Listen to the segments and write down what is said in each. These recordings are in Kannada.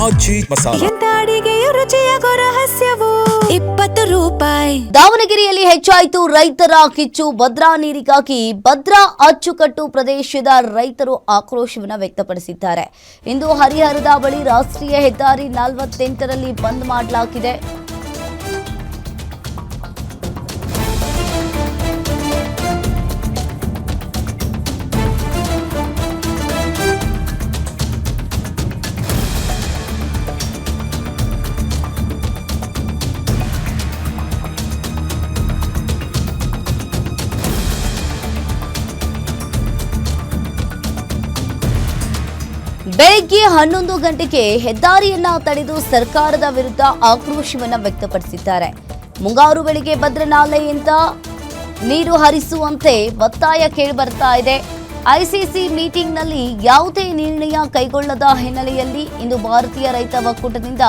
ಆಚಿ ಮಸಾಲ. ಎಂತ ಅಡಿಗೆಯ ರುಚಿಯಾಗೋ ರಹಸ್ಯವು 20 ರೂಪಾಯಿ. ದಾವಣಗೆರೆಯಲ್ಲಿ ಹೆಚ್ಚಾಯಿತು ರೈತರ ಕಿಚ್ಚು. ಭದ್ರಾ ನೀರಿಗಾಗಿ ಭದ್ರಾ ಅಚ್ಚುಕಟ್ಟು ಪ್ರದೇಶದ ರೈತರು ಆಕ್ರೋಶವನ್ನು ವ್ಯಕ್ತಪಡಿಸಿದ್ದಾರೆ. ಇಂದು ಹರಿಹರದ ಬಳಿ ರಾಷ್ಟ್ರೀಯ ಹೆದ್ದಾರಿ 48ರಲ್ಲಿ ಬಂದ್ ಮಾಡಲಾಗಿದೆ. ಬೆಳಗ್ಗೆ 11 ಗಂಟೆಗೆ ಹೆದ್ದಾರಿಯನ್ನ ತಡೆದು ಸರ್ಕಾರದ ವಿರುದ್ಧ ಆಕ್ರೋಶವನ್ನ ವ್ಯಕ್ತಪಡಿಸಿದ್ದಾರೆ. ಮುಂಗಾರು ಬೆಳೆಗೆ ಭದ್ರಾ ನಾಲೆಯಿಂದ ನೀರು ಹರಿಸುವಂತೆ ಒತ್ತಾಯ ಕೇಳಿಬರ್ತಾ ಇದೆ. ಐಸಿಸಿ ಮೀಟಿಂಗ್ನಲ್ಲಿ ಯಾವುದೇ ನಿರ್ಣಯ ಕೈಗೊಳ್ಳದ ಹಿನ್ನೆಲೆಯಲ್ಲಿ ಇಂದು ಭಾರತೀಯ ರೈತ ಒಕ್ಕೂಟದಿಂದ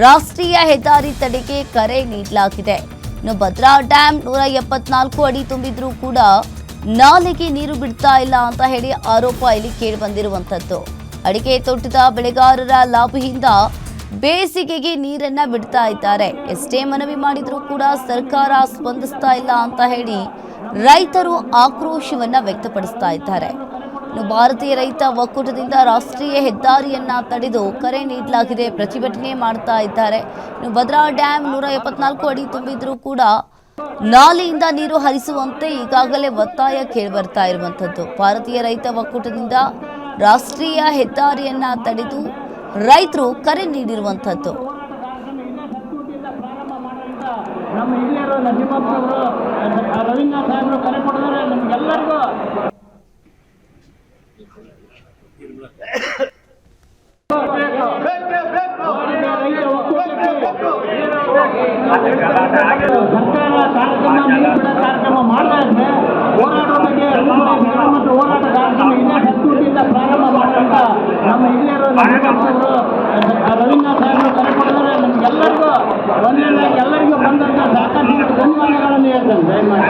ರಾಷ್ಟ್ರೀಯ ಹೆದ್ದಾರಿ ತಡೆಗೆ ಕರೆ ನೀಡಲಾಗಿದೆ. ಇನ್ನು ಭದ್ರಾ ಡ್ಯಾಂ 174 ಅಡಿ ತುಂಬಿದ್ರೂ ಕೂಡ ನಾಲೆಗೆ ನೀರು ಬಿಡ್ತಾ ಇಲ್ಲ ಅಂತ ಹೇಳಿ ಆರೋಪ ಇಲ್ಲಿ ಕೇಳಿಬಂದಿರುವಂತದ್ದು. ಅಡಿಕೆ ತೋಟದ ಬೆಳೆಗಾರರ ಲಾಭಿಯಿಂದ ಬೇಸಿಗೆಗೆ ನೀರನ್ನ ಬಿಡ್ತಾ ಇದ್ದಾರೆ. ಎಷ್ಟೇ ಮನವಿ ಮಾಡಿದ್ರೂ ಕೂಡ ಸರ್ಕಾರ ಸ್ಪಂದಿಸ್ತಾ ಇಲ್ಲ ಅಂತ ಹೇಳಿ ರೈತರು ಆಕ್ರೋಶವನ್ನ ವ್ಯಕ್ತಪಡಿಸ್ತಾ ಇದ್ದಾರೆ. ಇನ್ನು ಭಾರತೀಯ ರೈತ ಒಕ್ಕೂಟದಿಂದ ರಾಷ್ಟ್ರೀಯ ಹೆದ್ದಾರಿಯನ್ನ ತಡೆದು ಕರೆ ನೀಡಲಾಗಿದೆ. ಪ್ರತಿಭಟನೆ ಮಾಡ್ತಾ ಇದ್ದಾರೆ. ಇನ್ನು ಭದ್ರಾ ಡ್ಯಾಂ 174 ಅಡಿ ತುಂಬಿದ್ರೂ ಕೂಡ ನಾಲೆಯಿಂದ ನೀರು ಹರಿಸುವಂತೆ ಈಗಾಗಲೇ ಒತ್ತಾಯ ಕೇಳಿಬರ್ತಾ ಇರುವಂತದ್ದು. ಭಾರತೀಯ ರೈತ ಒಕ್ಕೂಟದಿಂದ ರಾಷ್ಟ್ರೀಯ ಹೆದ್ದಾರಿಯನ್ನ ತಡೆದು ರೈತರು ಕರೆ ನೀಡಿರುವಂತದ್ದು. ಕಾರ್ಯಕ್ರಮ ಮಾಡಲಾದ್ರೆ ಹೋರಾಟದ ಬಗ್ಗೆ ಮತ್ತು ಹೋರಾಟ ಕಾರ್ಯಕ್ರಮ ಇದೇ ಹತ್ತೂರಿನಿಂದ ಪ್ರಾರಂಭ ಮಾಡಿದಂತ ನಮ್ಮ ಹಿರಿಯರು ರವೀಂದ್ರ ಸಾಹೇಬರು ಕರೆ ಕೊಡಿದರೆ ನಮಗೆಲ್ಲರಿಗೂ ಒಂದನೇದಾಗಿ ಎಲ್ಲರಿಗೂ ಬಂದಂತ ಸಾಕಷ್ಟು ಧನ್ಯವಾದಗಳನ್ನು ಹೇಳ್ತೇನೆ.